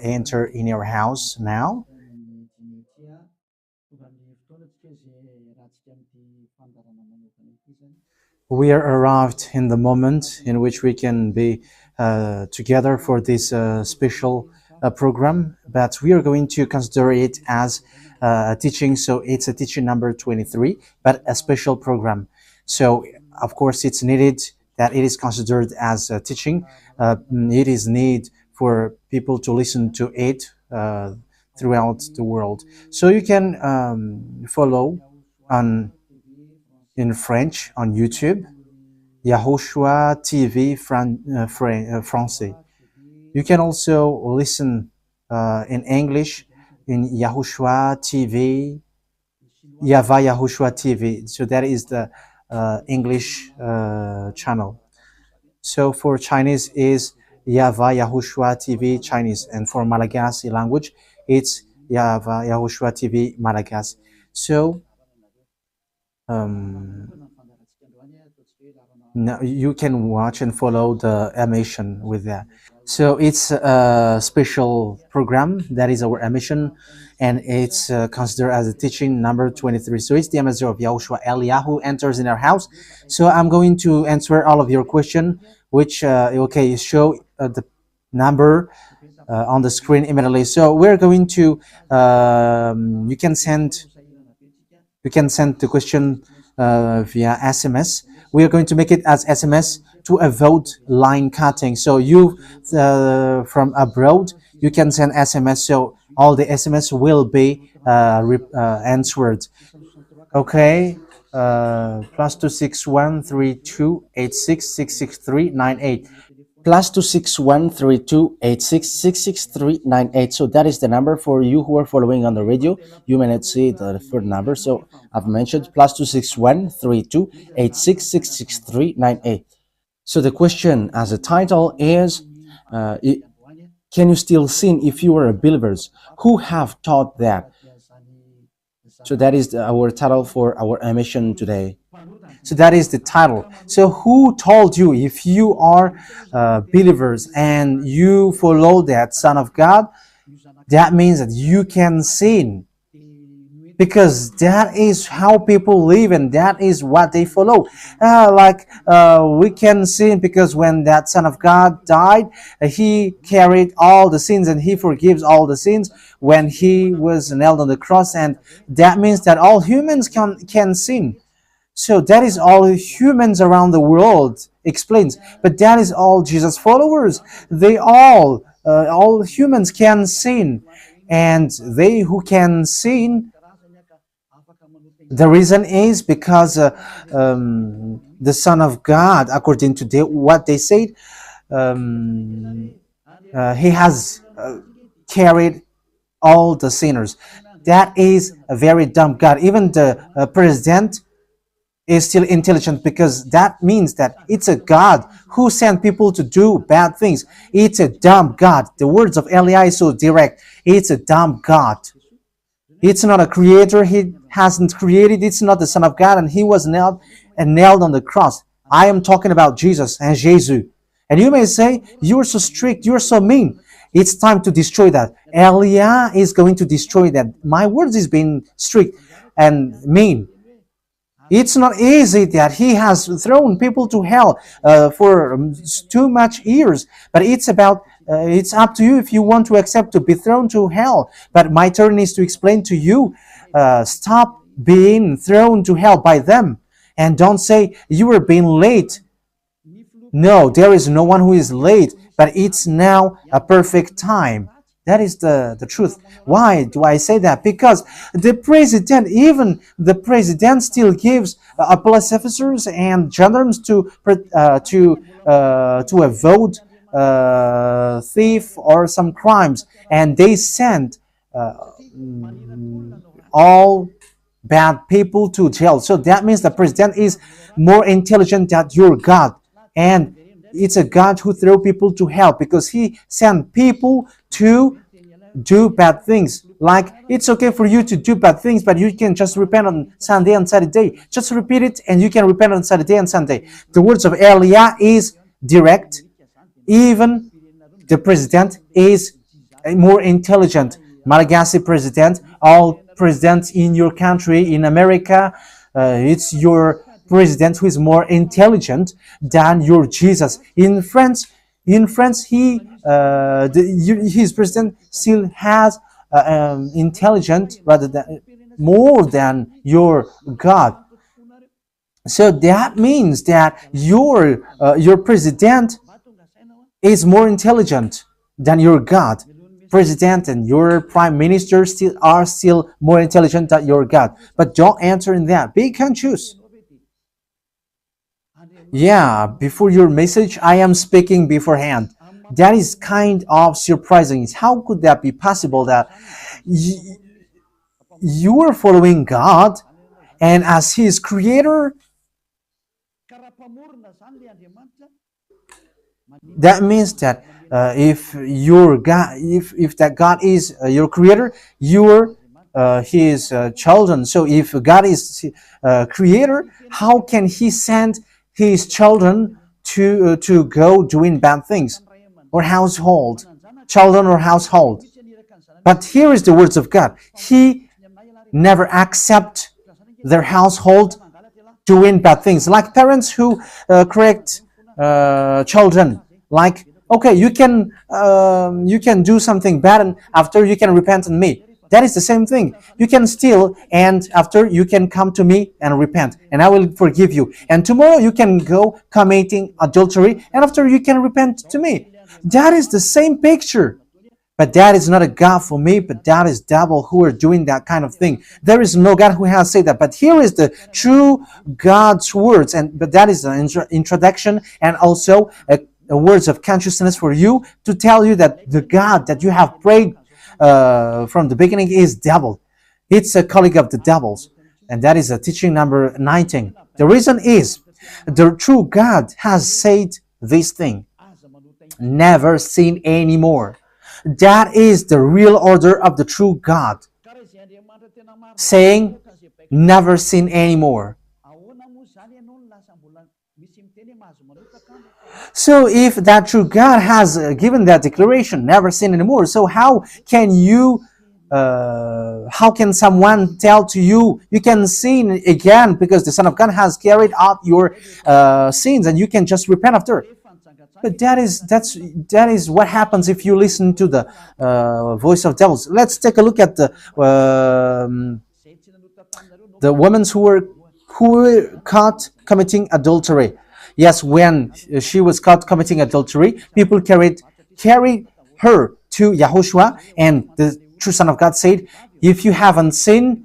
enter in your house now. We are arrived in the moment in which we can be together for this special program, but we are going to consider it as a teaching. So it's a teaching number 23, but a special program. So of course it's needed that it is considered as a teaching. It is need for people to listen to it throughout the world. So you can follow on in French on YouTube, YAHOSHUAH TV Français. You can also listen in English in YAHOSHUAH TV, YAHVAH YAHOSHUAH TV. So that is the English channel. So for Chinese is YAHVAH YAHOSHUAH TV Chinese, and for Malagasy language it's YAHVAH YAHOSHUAH TV Malagasy. So now you can watch and follow the emission with that. So it's a special program that is our emission, and it's considered as a teaching number 23. So it's the message of Yahushua Eliyahu enters in our house. So I'm going to answer all of your question, which okay, show the number on the screen immediately. So we're going to you can send the question via SMS. We are going to make it as SMS to avoid line cutting. So you from abroad, you can send SMS. So all the SMS will be answered. Okay. +2613286666398. +2613286666398. So that is the number for you who are following on the radio. You may not see the third number, so I've mentioned +2613286666398. So the question as a title is, can you still sin if you are a believers? Who have taught that? So that is our title for our emission today. So that is the title. So who told you if you are believers and you follow that Son of God, that means that you can sin? Because that is how people live and that is what they follow. We can sin because when that Son of God died, he carried all the sins and he forgives all the sins when he was nailed on the cross, and that means that all humans can sin. So that is all humans around the world explains. But that is all Jesus followers. They all humans can sin. And they who can sin, the reason is because the Son of God, according to what they said, he has carried all the sinners. That is a very dumb God. Even the president is still intelligent, because that means that it's a God who sent people to do bad things. It's a dumb God. The words of Eli is so direct. It's a dumb God. It's not a creator. He hasn't created. It's not the Son of God, and he was nailed on the cross. I am talking about Jesus and Jesus. And you may say, you're so strict, you're so mean. It's time to destroy that. Elia is going to destroy that. My words is being strict and mean. It's not easy that he has thrown people to hell for too much years, but it's up to you if you want to accept to be thrown to hell. But my turn is to explain to you, stop being thrown to hell by them, and don't say you were being late. No, there is no one who is late, but it's now a perfect time. That is the truth. Why do I say that? Because even the president still gives police officers and gendarmes to avoid thief or some crimes, and they send all bad people to jail. So that means the president is more intelligent than your God, and it's a God who throw people to hell because he sent people to do bad things. Like, it's okay for you to do bad things, but you can just repent on Sunday and Saturday. Just repeat it and you can repent on Saturday and Sunday. The words of Elia is direct. Even The president is more intelligent. Malagasy president, all presidents in your country, in America, it's your president who is more intelligent than your Jesus. In France, his president still has intelligent rather than more than your God. So that means that your president is more intelligent than your God. President and your prime minister are still more intelligent than your God. But don't answer in that. Be conscious. Yeah, before your message, I am speaking beforehand. That is kind of surprising. How could that be possible that you are following God and as His creator, that means that if your God, if that God is your creator, you're His children. So if God is creator, how can He send His children to go doing bad things or household, children or household? But here is the words of God. He never accept their household doing bad things, like parents who correct children, like, okay, you can do something bad and after you can repent on me. That is the same thing. You can steal and after you can come to me and repent and I will forgive you. And tomorrow you can go committing adultery and after you can repent to me. That is the same picture. But that is not a God for me, but that is devil who are doing that kind of thing. There is no God who has said that. But here is the true God's words, but that is an introduction and also a words of consciousness for you to tell you that the God that you have prayed from the beginning is devil. It's a colleague of the devils. And that is a teaching number 19. The reason is the true God has said this thing. Never sin anymore. That is the real order of the true God, saying never sin anymore. So if that true God has given that declaration, never sin anymore, so how can someone tell to you, you can sin again because the Son of God has carried out your sins and you can just repent after? But that is what happens if you listen to the voice of devils. Let's take a look at the women who were caught committing adultery. Yes, when she was caught committing adultery, people carried her to YAHOSHUAH, and the true Son of God said, "If you haven't sinned,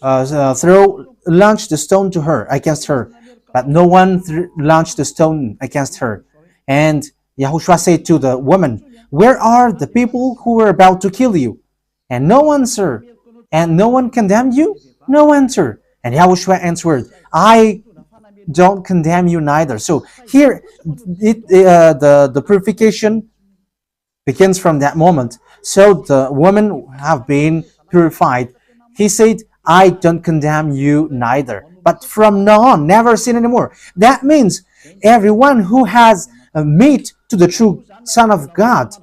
launch the stone to her against her." But no one launched the stone against her. And YAHOSHUAH said to the woman, "Where are the people who were about to kill you?" And no answer. And no one condemned you? No answer. And YAHOSHUAH answered, "I don't condemn you neither." So here, the purification begins from that moment. So the women have been purified. He said, "I don't condemn you neither. But from now on, never sin anymore." That means everyone who has meet to the true Son of God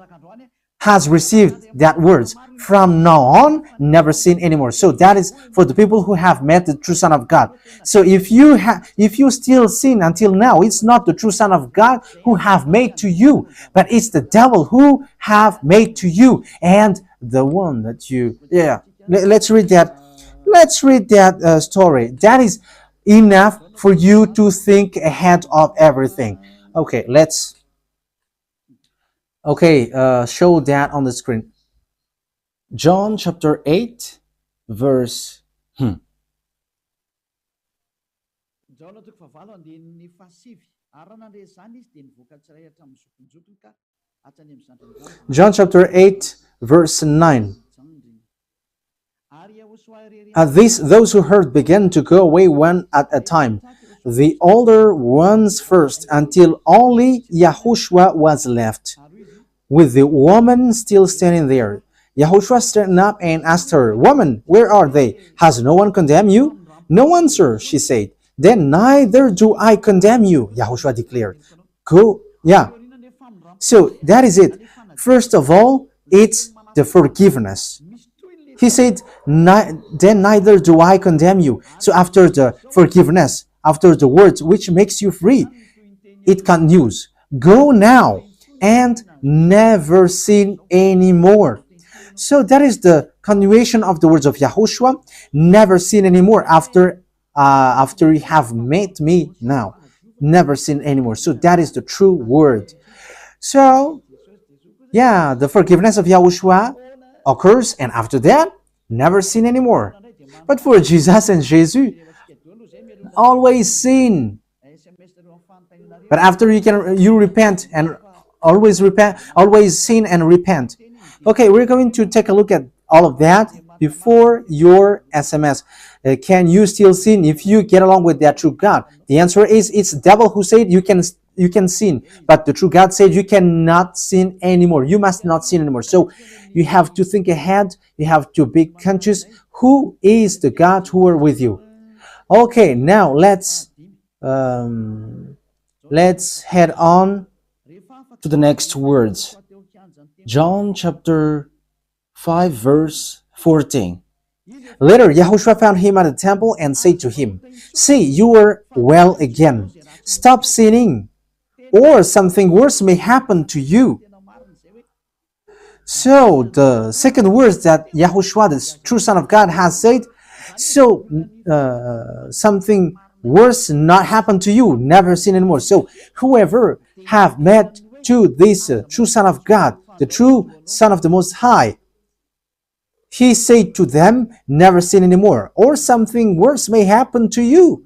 has received that words. From now on, never sin anymore. So that is for the people who have met the true Son of God. So if you still sin until now, it's not the true Son of God who have made to you, but it's the devil who have made to you, and the one that you. Yeah, let's read that. Let's read that story. That is enough for you to think ahead of everything. Okay, show that on the screen. John chapter 8, verse. John chapter 8, verse 9. At this, those who heard began to go away one at a time, the older ones first, until only YAHOSHUAH was left, with the woman still standing there. YAHOSHUAH straightened up and asked her, "Woman, where are they? Has no one condemned you?" "No one, sir," she said. "Then neither do I condemn you," YAHOSHUAH declared. Go, yeah. So that is it. First of all, it's the forgiveness. He said, then neither do I condemn you. So after the forgiveness, after the words which makes you free, it continues. Go now and never sin anymore. So that is the continuation of the words of Yahushua. Never sin anymore after you have met me now. Never sin anymore. So that is the true word. So yeah, the forgiveness of Yahushua occurs, and after that, never sin anymore. But for Jesus and Jesus, always sin. But after you repent and always sin and repent. Okay, we're going to take a look at all of that before your SMS. Can you still sin if you get along with that true God? The answer is it's the devil who said you can sin, but the true God said you cannot sin anymore. You must not sin anymore. So you have to think ahead. You have to be conscious. Who is the God who are with you? Okay, now let's head on to the next words. John chapter 5 verse 14. Later, Yahushua found him at the temple and said to him, "See, you are well again. Stop sinning, or something worse may happen to you." So, the second words that Yahushua, the true Son of God, has said, so something worse not happen to you, never sin anymore. So, whoever have met to this true Son of God, the true Son of the Most High, he said to them, never sin anymore, or something worse may happen to you.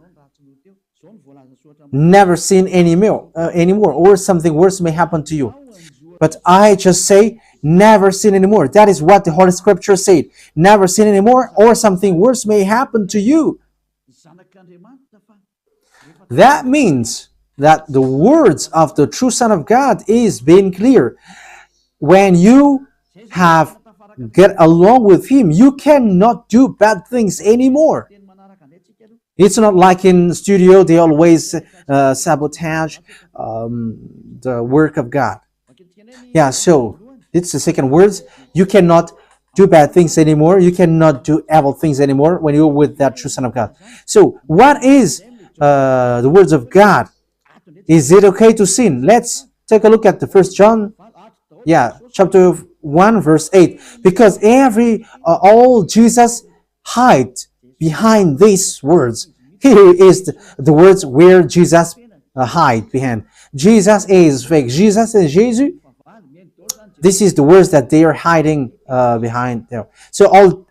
Never sin anymore, or something worse may happen to you. But I just say, never sin anymore. That is what the Holy Scripture said. Never sin anymore, or something worse may happen to you. That means that the words of the true Son of God is being clear. When you have get along with him, you cannot do bad things anymore. It's not like in studio, they always sabotage the work of God. Yeah, so it's the second words. You cannot do bad things anymore. You cannot do evil things anymore when you're with that true Son of God. So what is the words of God? Is it okay to sin? Let's take a look at the 1 John, chapter 1 verse 8. Because all Jesus hide behind these words. Here is the words where Jesus hide behind. Jesus is fake. Jesus and Jesus. This is the words that they are hiding behind there. So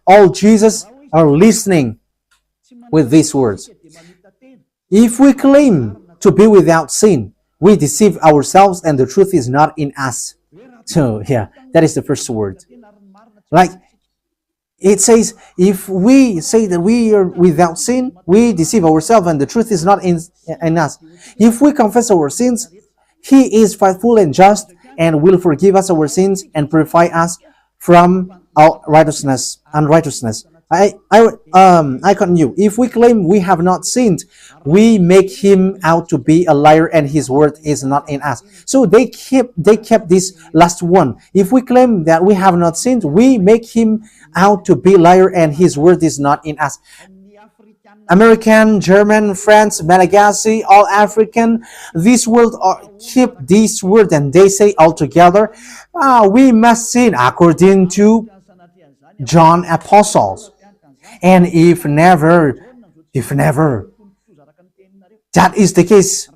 all Jesus are listening with these words. If we claim to be without sin, we deceive ourselves and the truth is not in us. So that is the first word. Like it says, if we say that we are without sin, we deceive ourselves and the truth is not in us. If we confess our sins, he is faithful and just and will forgive us our sins and purify us from all unrighteousness. I continue. If we claim we have not sinned, we make him out to be a liar and his word is not in us. So they kept this last one. If we claim that we have not sinned, we make him out to be a liar and his word is not in us. American, German, French, Malagasy, all African, this world keep this word and they say all together, we must sin according to John Apostles. And if never, that is the case,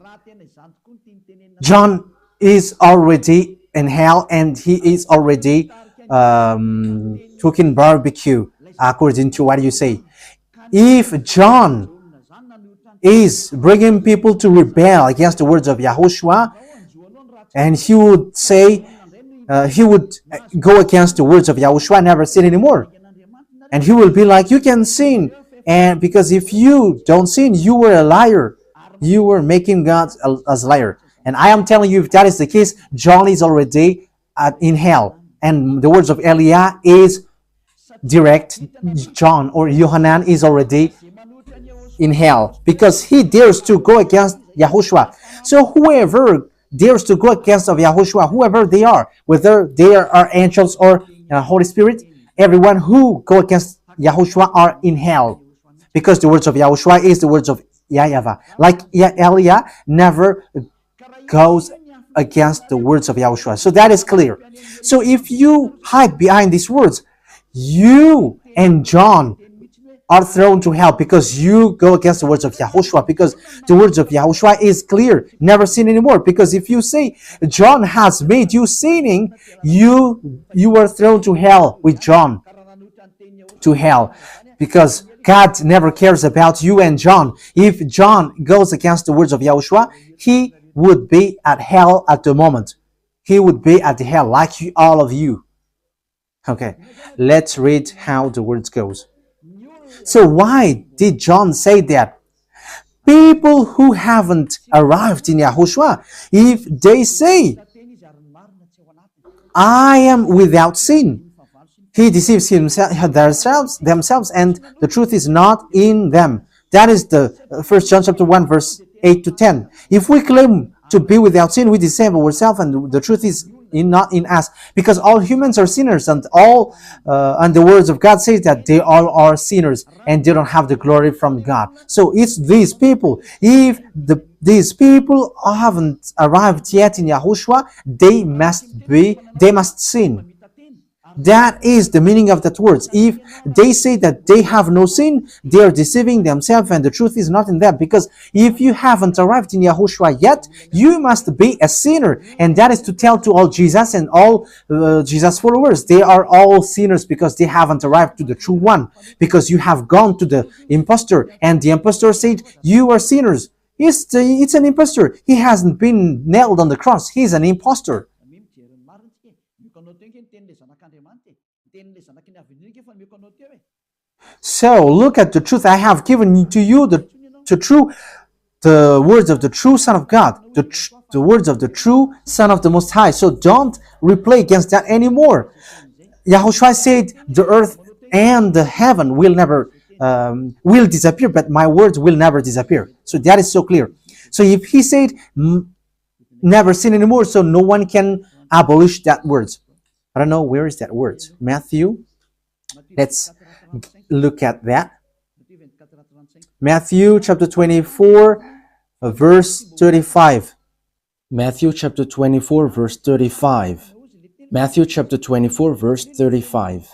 John is already in hell and he is already cooking barbecue, according to what you say. If John is bringing people to rebel against the words of Yahushua, and he would say, he would go against the words of Yahushua, never sin anymore. And he will be like, you can sin. And because if you don't sin, you were a liar. You were making God as a liar. And I am telling you, if that is the case, John is already in hell. And the words of Eliah is direct. John or Yohanan is already in hell because he dares to go against Yahushua. So whoever dares to go against of Yahushua, whoever they are, whether they are angels or Holy Spirit, everyone who go against Yahushua are in hell, because the words of Yahushua is the words of YAHVAH. Like Elia never goes against the words of Yahushua. So that is clear. So if you hide behind these words, you and John are thrown to hell because you go against the words of Yahushua, because the words of Yahushua is clear, never sin anymore. Because if you say John has made you sinning, you are thrown to hell with John, to hell, because God never cares about you and John. If John goes against the words of Yahushua, he would be at hell at the moment. He would be at the hell like all of you. Okay, let's read how the words goes. So why did John say that? People who haven't arrived in Yahushua, if they say, I am without sin, he deceives themselves, and the truth is not in them. That is the 1 John chapter 1, verse 8 to 10. If we claim to be without sin, we deceive ourselves, and the truth is not in us, because all humans are sinners, and and the words of God says that they all are sinners and they don't have the glory from God. So it's these people. If these people haven't arrived yet in Yahushua, they must sin. That is the meaning of that words. If they say that they have no sin, they are deceiving themselves, and the truth is not in them. Because if you haven't arrived in Yahushua yet, you must be a sinner. And that is to tell to all Jesus and all Jesus followers. They are all sinners because they haven't arrived to the true one. Because you have gone to the impostor, and the impostor said, you are sinners. It's an impostor. He hasn't been nailed on the cross. He's an impostor. So look at the truth. I have given to you the words of the true Son of God, the words of the true Son of the Most High. So don't replay against that anymore. Yahushua said the earth and the heaven will never will disappear, but my words will never disappear. So that is so clear. So if he said never sin anymore, so no one can abolish that words. I don't know, where is that word? Matthew. Let's look at that. Matthew chapter 24, verse 35. Matthew chapter 24, verse 35. Matthew chapter 24, verse 35.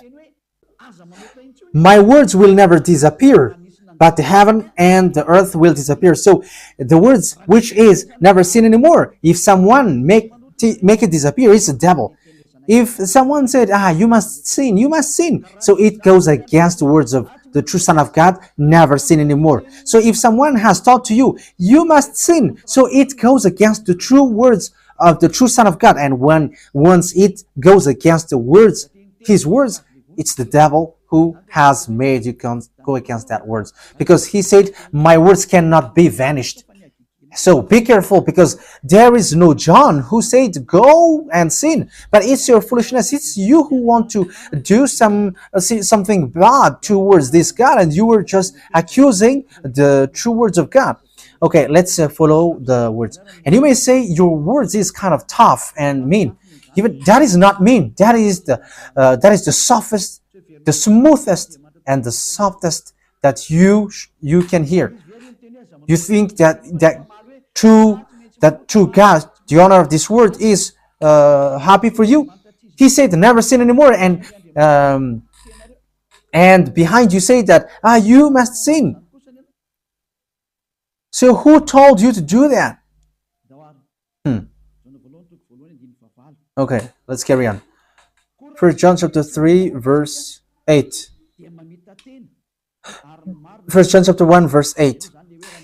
My words will never disappear, but the heaven and the earth will disappear. So the words which is never sin anymore, if someone make it disappear, it's the devil. If someone said, you must sin, you must sin. So it goes against the words of the true Son of God, never sin anymore. So if someone has taught to you, you must sin. So it goes against the true words of the true Son of God. And once it goes against the words, his words, it's the devil who has made you go against that words. Because he said, my words cannot be vanished. So be careful, because there is no John who said go and sin, but it's your foolishness. It's you who want to do something bad towards this God, and you were just accusing the true words of God. Okay, let's follow the words. And you may say your words is kind of tough and mean. Even that is not mean. That is the softest, the smoothest, and the softest that you can hear. You think that true God, the owner of this word, is happy for you. He said never sin anymore, and behind you say that you must sin. So who told you to do that? Okay, let's carry on. 1 John chapter 3, verse 8. 1 John chapter 1, verse 8.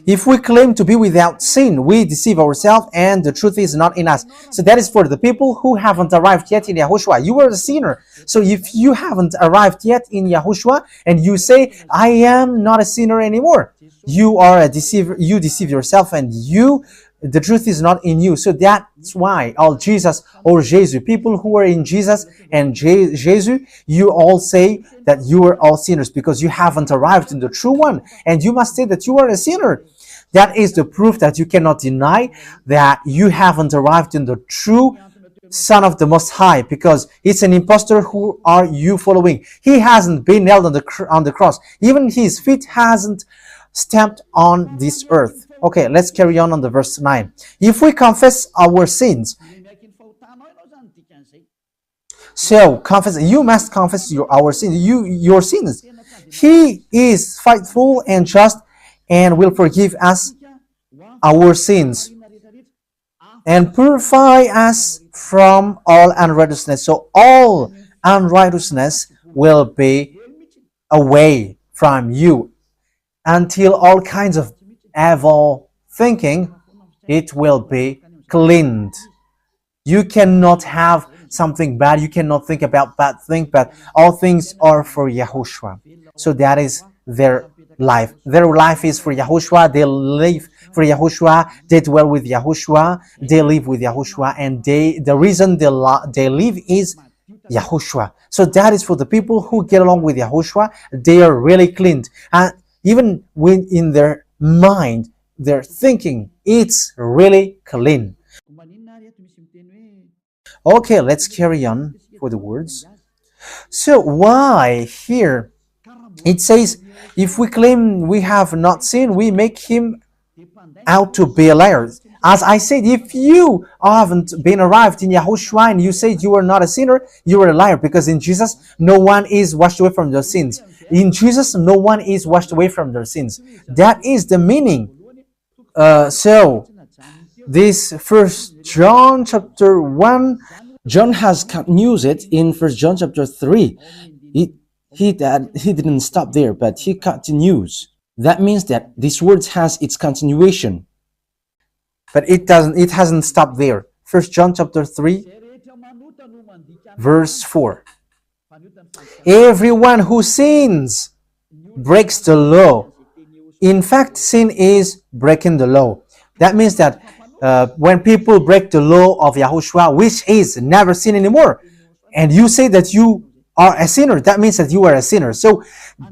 If we claim to be without sin, we deceive ourselves, and the truth is not in us. So that is for the people who haven't arrived yet in Yahushua. You are a sinner. So if you haven't arrived yet in Yahushua, and you say, I am not a sinner anymore, you are a deceiver. You deceive yourself, and the truth is not in you. So that's why all Jesus or Jesus, people who are in Jesus and Jesus, you all say that you are all sinners, because you haven't arrived in the true one, and you must say that you are a sinner. That is the proof that you cannot deny that you haven't arrived in the true Son of the Most High, because it's an impostor. Who are you following? He hasn't been nailed on the cross. Even his feet hasn't stamped on this earth. Okay, let's carry on the verse 9. If we confess our sins, so confess, you must confess our sins, your sins. He is faithful and just and will forgive us our sins and purify us from all unrighteousness. So all unrighteousness will be away from you until all kinds of evil thinking, it will be cleaned. You cannot have something bad. You cannot think about bad things, but all things are for YAHOSHUAH. So that is their life. Their life is for YAHOSHUAH. They live for YAHOSHUAH. They dwell with YAHOSHUAH. They live with YAHOSHUAH. And the reason they live is YAHOSHUAH. So that is for the people who get along with YAHOSHUAH. They are really cleaned. And even when in their mind, their thinking, it's really clean. Okay, let's carry on for the words. So why here it says, if we claim we have not sinned, we make him out to be a liar. As I said, if you haven't been arrived in YAHOSHUAH and you say you are not a sinner, you are a liar, because in Jesus no one is washed away from their sins. In Jesus no one is washed away from their sins. That is the meaning. So this First John chapter 1, John has continued it in First John chapter 3. He didn't stop there, but he continues. That means that this word has its continuation. But it hasn't stopped there. First John chapter 3, verse 4. Everyone who sins breaks the law. In fact, sin is breaking the law. That means that when people break the law of YAHOSHUAH, which is never sin anymore, and you say that you are a sinner, that means that you are a sinner. So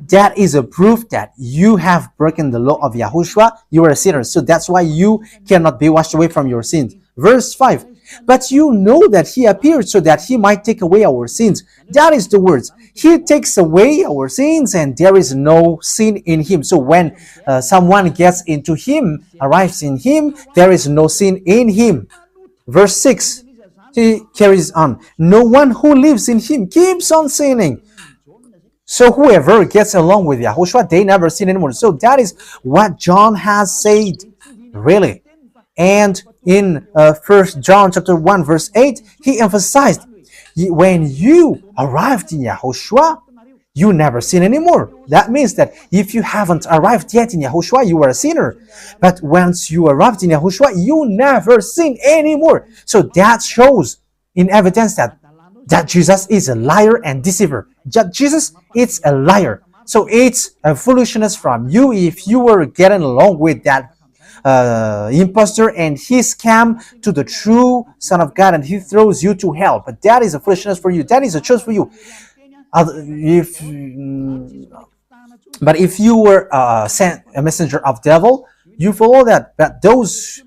that is a proof that you have broken the law of YAHOSHUAH. You are a sinner. So that's why you cannot be washed away from your sins. Verse 5. But you know that he appeared so that he might take away our sins. That is the words. He takes away our sins and there is no sin in him. So when someone gets into him, arrives in him, there is no sin in him. Verse 6. He carries on. No one who lives in him keeps on sinning. So whoever gets along with YAHOSHUAH, they never sin anymore. So that is what John has said, really. And in 1 John chapter 1 verse 8, he emphasized, when you arrived in YAHOSHUAH, you never sin anymore. That means that if you haven't arrived yet in YAHOSHUAH, you are a sinner. But once you arrived in YAHOSHUAH, you never sin anymore. So that shows in evidence that Jesus is a liar and deceiver. Jesus is a liar. So it's a foolishness from you if you were getting along with that impostor and he scam to the true Son of God and he throws you to hell. But that is a foolishness for you. That is a choice for you. But if you were sent a messenger of devil, you follow that. But those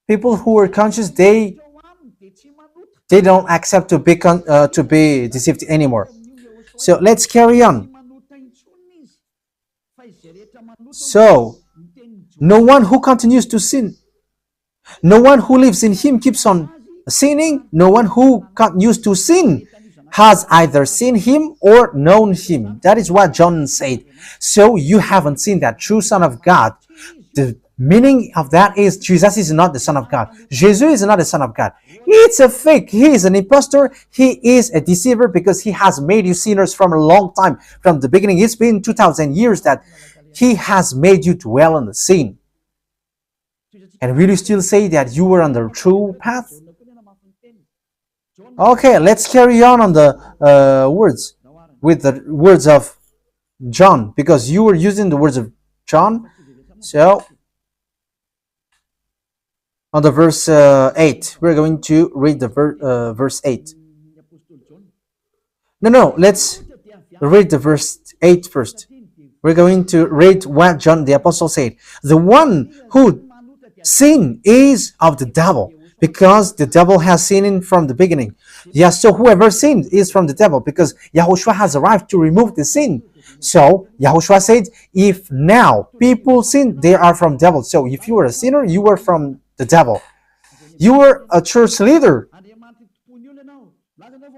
people who are conscious, they don't accept to be deceived anymore. So let's carry on. So no one who continues to sin, no one who lives in him keeps on sinning. No one who continues to sin has either seen him or known him. That is what John said. So you haven't seen that true Son of God. The meaning of that is Jesus is not the Son of God. Jesus is not the Son of God. It's a fake. He is an impostor. He is a deceiver because he has made you sinners from a long time. From the beginning, it's been 2,000 years that he has made you dwell on the sin. And will you still say that you were on the true path? Okay, let's carry on the words with the words of John, because you were using the words of John. So on the verse 8, we're going to read the verse 8. No, let's read the verse 8 first. We're going to read what John the Apostle said. The one who sin is of the devil, because the devil has sinned from the beginning. Yes, so whoever sinned is from the devil, because Yahushua has arrived to remove the sin. So Yahushua said, if now people sin, they are from devil. So if you are a sinner, you are from the devil. You are a church leader.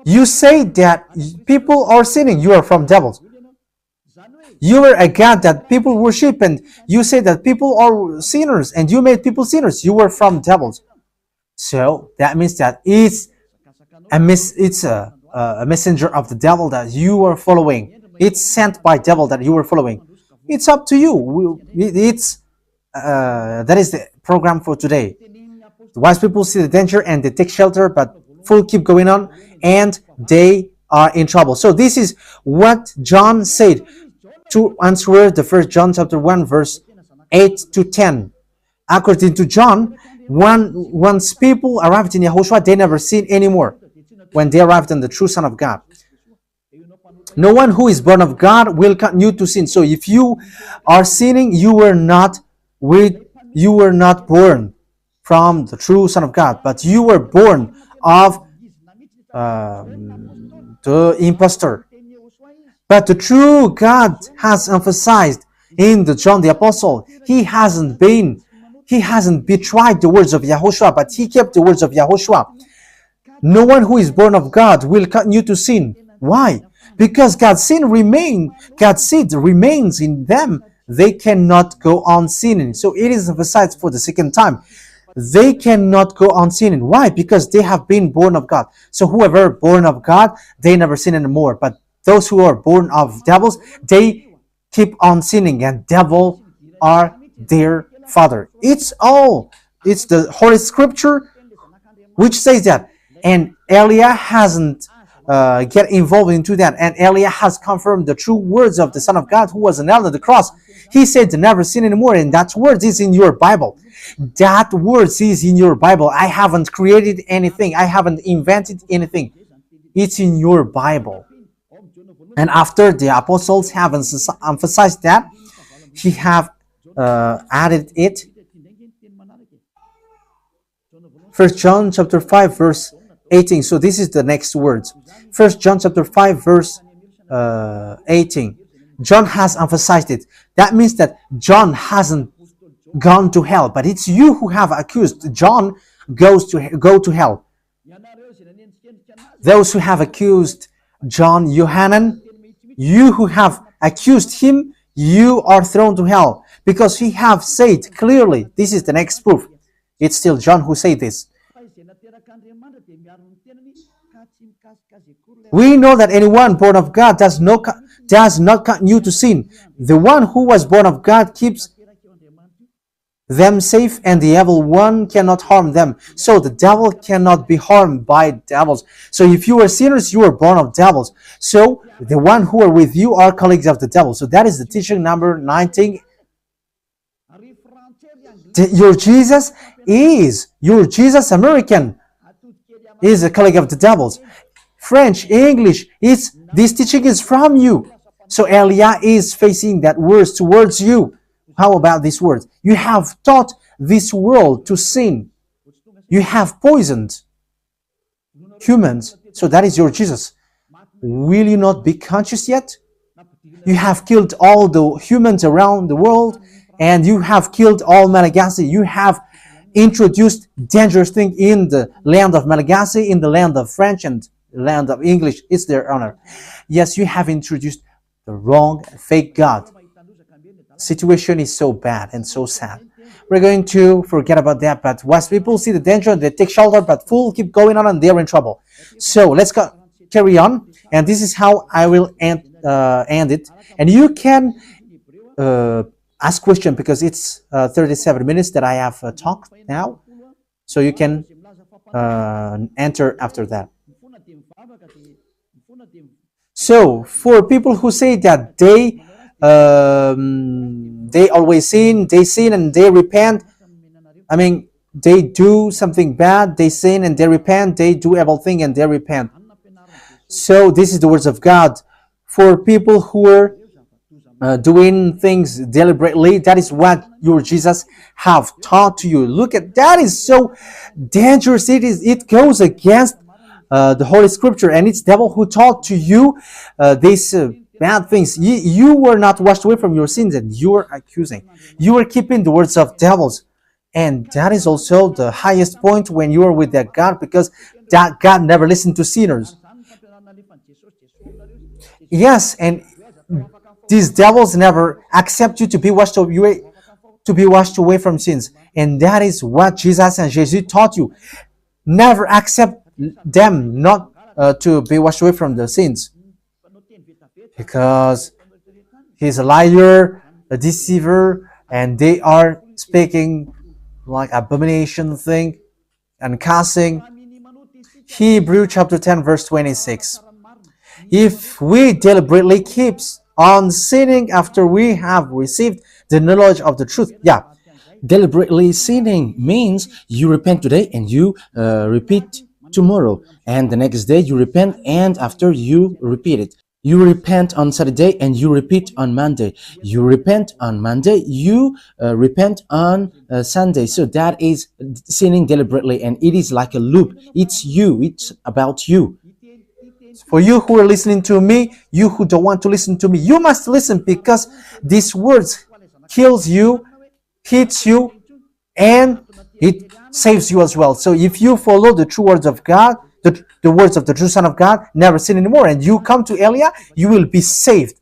You say that people are sinning, you are from devils. You are a God that people worship, and you say that people are sinners, and you made people sinners, you were from devils. So that means that it's a messenger of the devil that you are following. It's sent by devil that you are following. It's up to you. That is the program for today. The wise people see the danger and they take shelter, but fool keep going on and they are in trouble. So this is what John said to answer the first John chapter 1 verse 8 to 10. According to John, once people arrived in Yahushua, they never sin anymore when they arrived in the true Son of God. No one who is born of God will continue to sin. So if you are sinning, you were not born from the true Son of God, but you were born of the impostor. But the true God has emphasized in the John the Apostle, he hasn't betrayed the words of Yahushua, but he kept the words of Yahushua. No one who is born of God will continue to sin. Why? Because God's seed remains in them. They cannot go on sinning. So it is emphasized for the second time. They cannot go on sinning. Why? Because they have been born of God. So whoever born of God, they never sin anymore. But those who are born of devils, they keep on sinning, and devil are their father. It's the Holy Scripture which says that. And Elia hasn't get involved into that. And Elia has confirmed the true words of the Son of God who was nailed on the cross. He said to never sin anymore, and that word is in your Bible. That word is in your Bible. I haven't created anything. I haven't invented anything. It's in your Bible. And after the apostles have emphasized that, he have added it. 1 John chapter 5 verse 18. So this is the next words. 1 John chapter 5 verse 18. John has emphasized it. That means that John hasn't gone to hell, but it's you who have accused John go to hell. Those who have accused John Yohanan, you who have accused him, you are thrown to hell, because he have said clearly. This is the next proof. It's still John who said this. We know that anyone born of God does not continue to sin. The one who was born of God keeps them safe, and the evil one cannot harm them. So the devil cannot be harmed by devils. So if you are sinners, you are born of devils. So the one who are with you are colleagues of the devil. So that is the teaching number 19. Your Jesus American is a colleague of the devils. French, English, this teaching is from you. So Elia is facing that words towards you. How about these words? You have taught this world to sin. You have poisoned humans. So that is your Jesus. Will you not be conscious yet? You have killed all the humans around the world, and you have killed all Malagasy. You have introduced dangerous things in the land of Malagasy, in the land of French, and the land of English. It's their honor. Yes, you have introduced the wrong, fake God. Situation is so bad and so sad. We're going to forget about that, but wise people see the danger and they take shelter, but fools keep going on and they're in trouble. So let's carry on, and this is how I will end it. And you can ask question, because it's 37 minutes that I have talked now, so you can enter after that. So for people who say that they always sin, and they repent. I mean, they do something bad, they sin and they repent. They do everything and they repent. So this is the words of God for people who are doing things deliberately. That is what your Jesus have taught to you. Look at that, is so dangerous. It goes against the Holy Scripture, and it's devil who taught to you these bad things. You were not washed away from your sins, and you are accusing. You are keeping the words of devils, and that is also the highest point when you are with that God, because that God never listened to sinners. Yes, and these devils never accept you to be washed away from sins, and that is what Jesus and Jesus taught you. Never accept them not to be washed away from the sins, because he's a liar, a deceiver, and they are speaking like abomination thing and cussing. Hebrew chapter 10 verse 26. If we deliberately keep on sinning after we have received the knowledge of the truth, yeah, Deliberately sinning means you repent today and you repeat tomorrow, and the next day you repent, and after you repeat it. You repent on Saturday and you repeat on Monday. You repent on Monday, you repent on Sunday. So that is sinning deliberately, and it is like a loop. It's you, it's about you. for you who are listening to me, you who don't want to listen to me, you must listen, because these words kills you, hits you, and it saves you as well. So if you follow the true words of God, the words of the true Son of God, never sin anymore, and you come to Elia, you will be saved.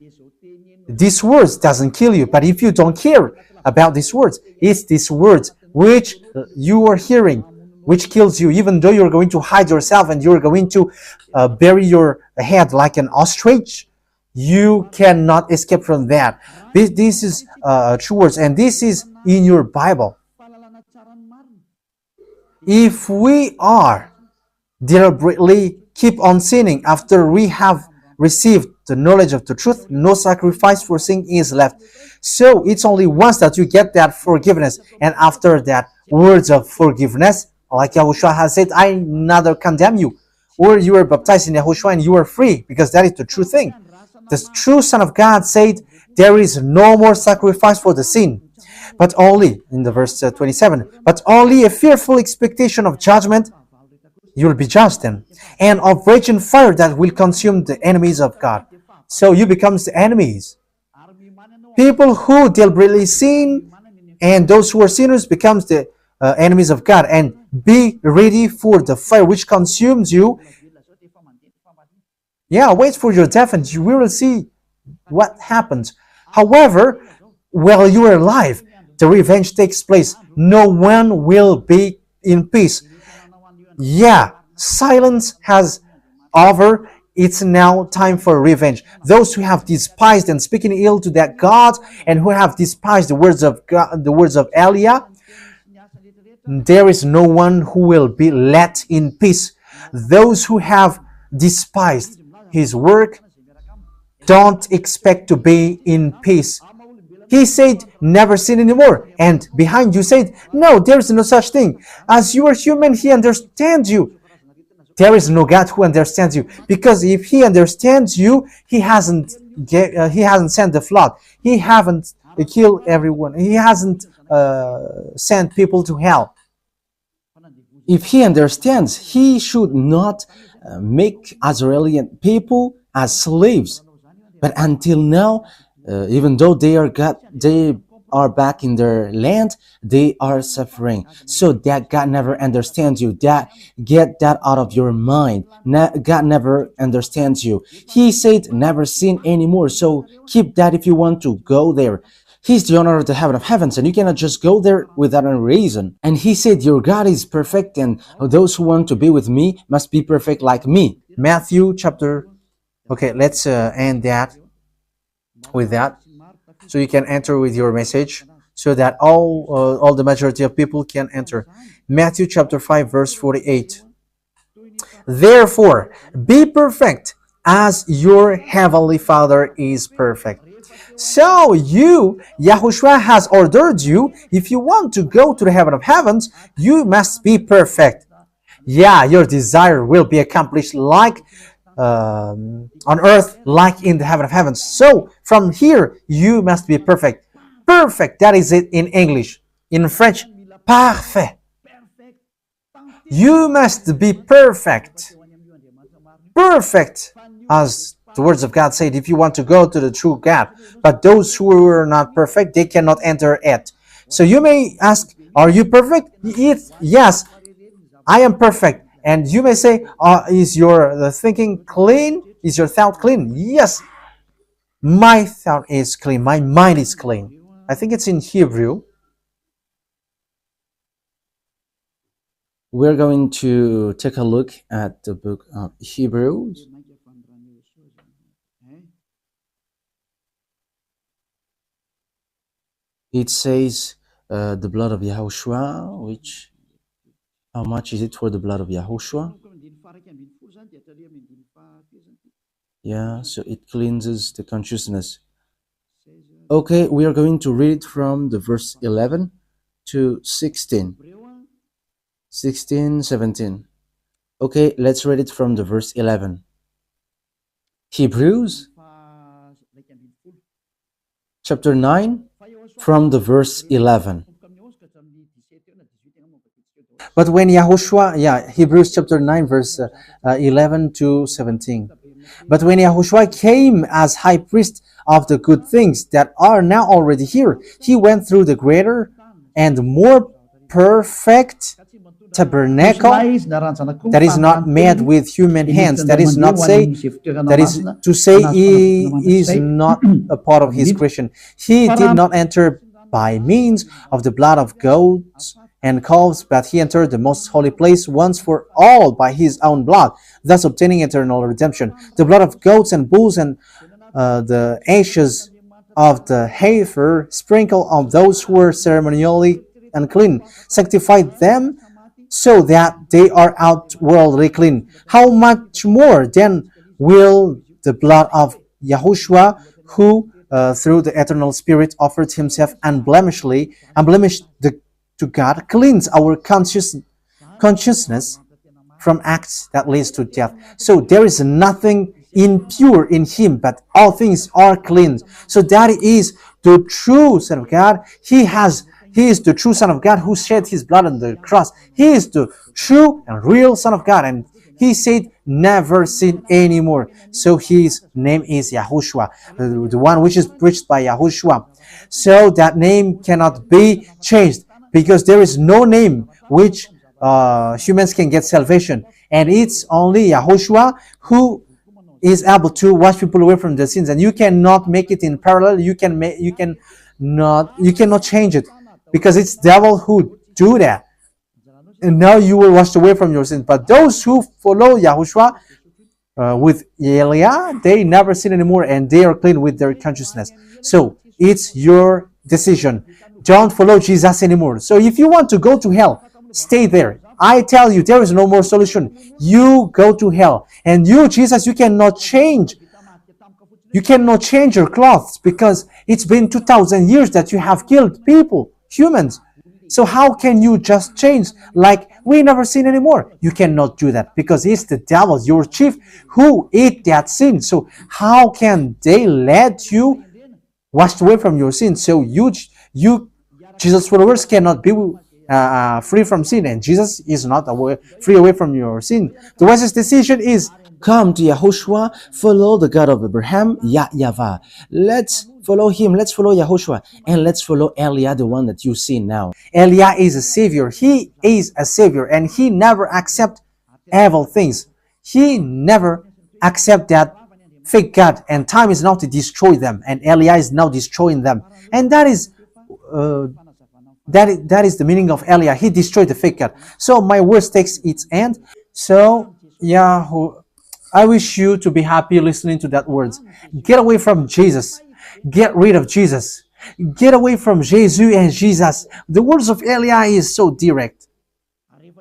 These words doesn't kill you, but if you don't care about these words, it's these words which you are hearing which kills you, even though you're going to hide yourself and you're going to bury your head like an ostrich. You cannot escape from that. This is true words, and this is in your Bible. If we are deliberately keep on sinning after we have received the knowledge of the truth, no sacrifice for sin is left. So it's only once that you get that forgiveness, and after that, words of forgiveness, like Yahushua has said, I neither condemn you. Or you are baptized in Yahushua and you are free, because that is the true thing. The true Son of God said, there is no more sacrifice for the sin, but only, in the verse 27, but only a fearful expectation of judgment. You will be judged then, and of raging fire that will consume the enemies of God. So you become the enemies. People who deliberately sin and those who are sinners becomes the enemies of God, and be ready for the fire which consumes you. Yeah, wait for your death and you will see what happens. However, while you are alive, the revenge takes place. No one will be in peace. Yeah, silence has over. It's now time for revenge. Those who have despised and speaking ill to that God, and who have despised the words of God, the words of Elia, there is no one who will be let in peace. Those who have despised his work don't expect to be in peace. He said, never sin anymore. And behind you said, no, there is no such thing. As you are human, he understands you. There is no God who understands you. Because if he understands you, he hasn't sent the flood. He haven't killed everyone. He hasn't sent people to hell. If he understands, he should not make Israeli people as slaves. But until now, even though they are back in their land, they are suffering. So that God never understands you. That get that out of your mind. God never understands you. He said never sin anymore. So keep that if you want to go there. He's the owner of the heaven of heavens, and you cannot just go there without a reason. And he said, your God is perfect, and those who want to be with me must be perfect like me. Matthew chapter... Okay, let's end that with that, so you can enter with your message, so that all the majority of people can enter. Matthew chapter 5 verse 48. Therefore, be perfect as your heavenly Father is perfect. So you, Yahushua has ordered you, if you want to go to the heaven of heavens, you must be perfect. Yeah, your desire will be accomplished like on earth like in the heaven of heavens. So from here, you must be perfect. Perfect, that is it in English. In French, parfait. You must be perfect. Perfect, as the words of God said, if you want to go to the true God. But those who are not perfect, they cannot enter it. So you may ask, are you perfect? Yes, I am perfect. And you may say, is your thinking clean? Is your thought clean? Yes, my thought is clean. My mind is clean. I think it's in Hebrew. We're going to take a look at the book of Hebrews. It says the blood of YAHOSHUAH, which, how much is it for the blood of YAHOSHUAH? Yeah, so it cleanses the consciousness. Okay, we are going to read from the verse 11 to 16. 16, 17. Okay, let's read it from the verse 11. Hebrews chapter 9 from the verse 11. But when Yahushua, Hebrews chapter 9, verse 11 to 17. But when Yahushua came as high priest of the good things that are now already here, he went through the greater and more perfect tabernacle that is not made with human hands. That is not say, that is to say he is not a part of his creation. He did not enter by means of the blood of goats and calves, but he entered the most holy place once for all by his own blood, thus obtaining eternal redemption. The blood of goats and bulls and the ashes of the heifer sprinkled on those who were ceremonially unclean, sanctified them so that they are outwardly clean. How much more then will the blood of Yahushua, who through the eternal Spirit offered himself unblemished to God, cleanse our consciousness from acts that leads to death. So there is nothing impure in him, but all things are cleansed. So that is the true Son of God. He is the true Son of God who shed his blood on the cross. He is the true and real Son of God. And he said, never sin anymore. So his name is Yahushua, the one which is preached by Yahushua. So that name cannot be changed, because there is no name which humans can get salvation. And it's only Yahushua who is able to wash people away from their sins. And you cannot make it in parallel. You cannot change it, because it's devil who do that. And now you will wash away from your sins. But those who follow Yahushua with Elia, they never sin anymore, and they are clean with their consciousness. So it's your decision. Don't follow Jesus anymore. So if you want to go to hell, stay there. I tell you, there is no more solution. You go to hell. And you, Jesus, you cannot change. You cannot change your clothes, because it's been 2,000 years that you have killed people, humans. So how can you just change like we never sin anymore? You cannot do that, because it's the devil, your chief, who ate that sin. So how can they let you wash away from your sin? So you Jesus' followers cannot be free from sin, and Jesus is not free away from your sin. The wisest decision is come to Yahushua, follow the God of Abraham, YAHVAH. Let's follow him, let's follow Yahushua, and let's follow Elia, the one that you see now. Elia is a savior. He is a savior, and he never accept evil things. He never accept that fake God, and time is now to destroy them, and Elia is now destroying them. And that is the meaning of Elia. He destroyed the fake God. So my words takes its end. So I wish you to be happy listening to that words. Get away from Jesus. Get rid of Jesus. Get away from Jesus and Jesus. The words of Elia is so direct.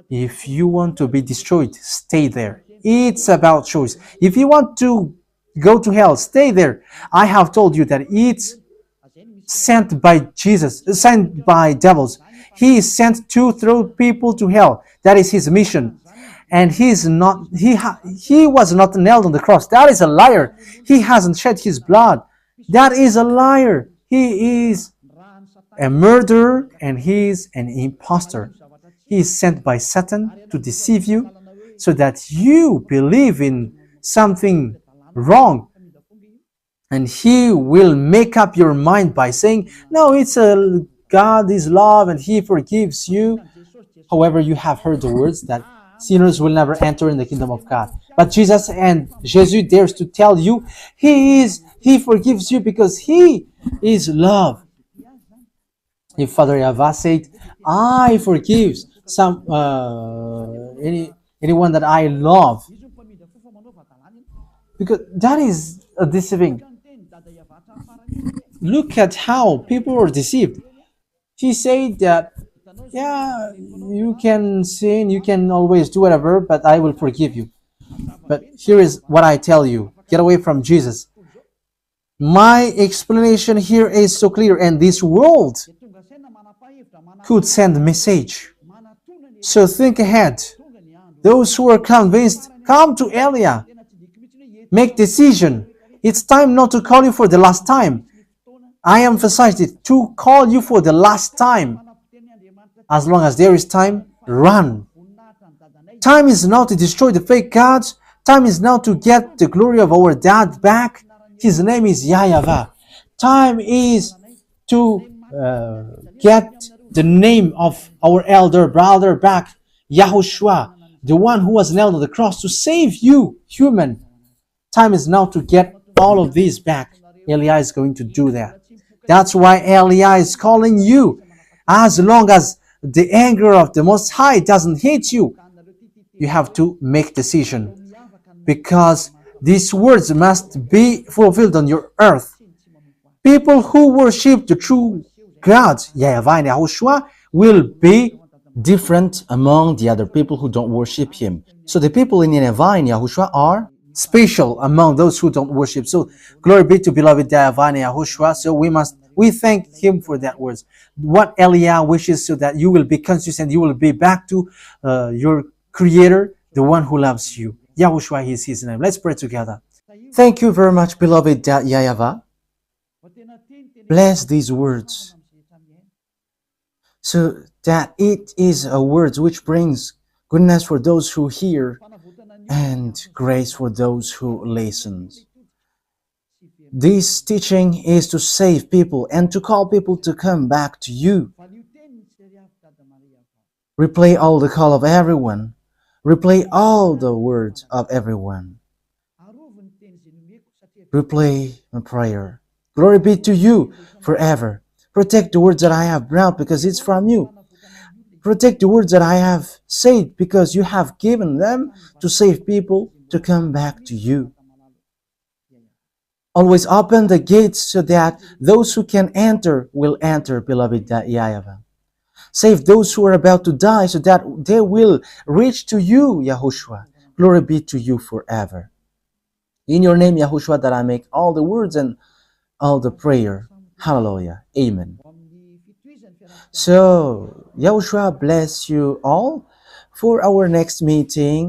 If you want to be destroyed, stay there. It's about choice. If you want to go to hell, stay there. I have told you that it's sent by Jesus, sent by devils. He is sent to throw people to hell. That is his mission. and he was not nailed on the cross. That is a liar. He hasn't shed his blood. That is a liar. He is a murderer and he is an impostor. He is sent by Satan to deceive you so that you believe in something wrong, and he will make up your mind by saying, no, it's a God is love and he forgives you. However, you have heard the words that sinners will never enter in the kingdom of God. But Jesus dares to tell you he forgives you because he is love. If Father YAHVAH said, I forgive anyone that I love, because that is a deceiving. Look at how people are deceived. He said that, yeah, you can sin, you can always do whatever, but I will forgive you. But here is what I tell you: get away from Jesus. My explanation here is so clear, and this world could send a message. So think ahead. Those who are convinced, come to Elia. Make decision. It's time not to call you for the last time. I emphasized it, to call you for the last time. As long as there is time, run. Time is now to destroy the fake gods. Time is now to get the glory of our dad back. His name is YAHVAH. Time is to get the name of our elder brother back, YAHOSHUAH, the one who was nailed on the cross to save you, human. Time is now to get all of these back. Elia is going to do that. That's why Elia is calling you. As long as the anger of the Most High doesn't hit you, you have to make decision, because these words must be fulfilled on your earth. People who worship the true God, YAHVAH and YAHOSHUAH, will be different among the other people who don't worship him. So the people in YAHVAH and YAHOSHUAH are special among those who don't worship. So glory be to beloved YAHVAH and YAHOSHUAH. So we thank him for that words. What Elia wishes, so that you will be consistent, you will be back to your Creator, the one who loves you. YAHOSHUAH is his name. Let's pray together. Thank you very much, beloved YAHVAH. Bless these words, so that it is a word which brings goodness for those who hear and grace for those who listen. This teaching is to save people and to call people to come back to you. Replay all the call of everyone. Replay all the words of everyone. Replay my prayer. Glory be to you forever. Protect the words that I have brought, because it's from you. Protect the words that I have said, because you have given them to save people to come back to you. Always open the gates so that those who can enter will enter, beloved YAHVAH. Save those who are about to die so that they will reach to you, YAHOSHUAH. Glory be to you forever. In your name, YAHOSHUAH, that I make all the words and all the prayer. Hallelujah. Amen. So, YAHOSHUAH bless you all for our next meeting.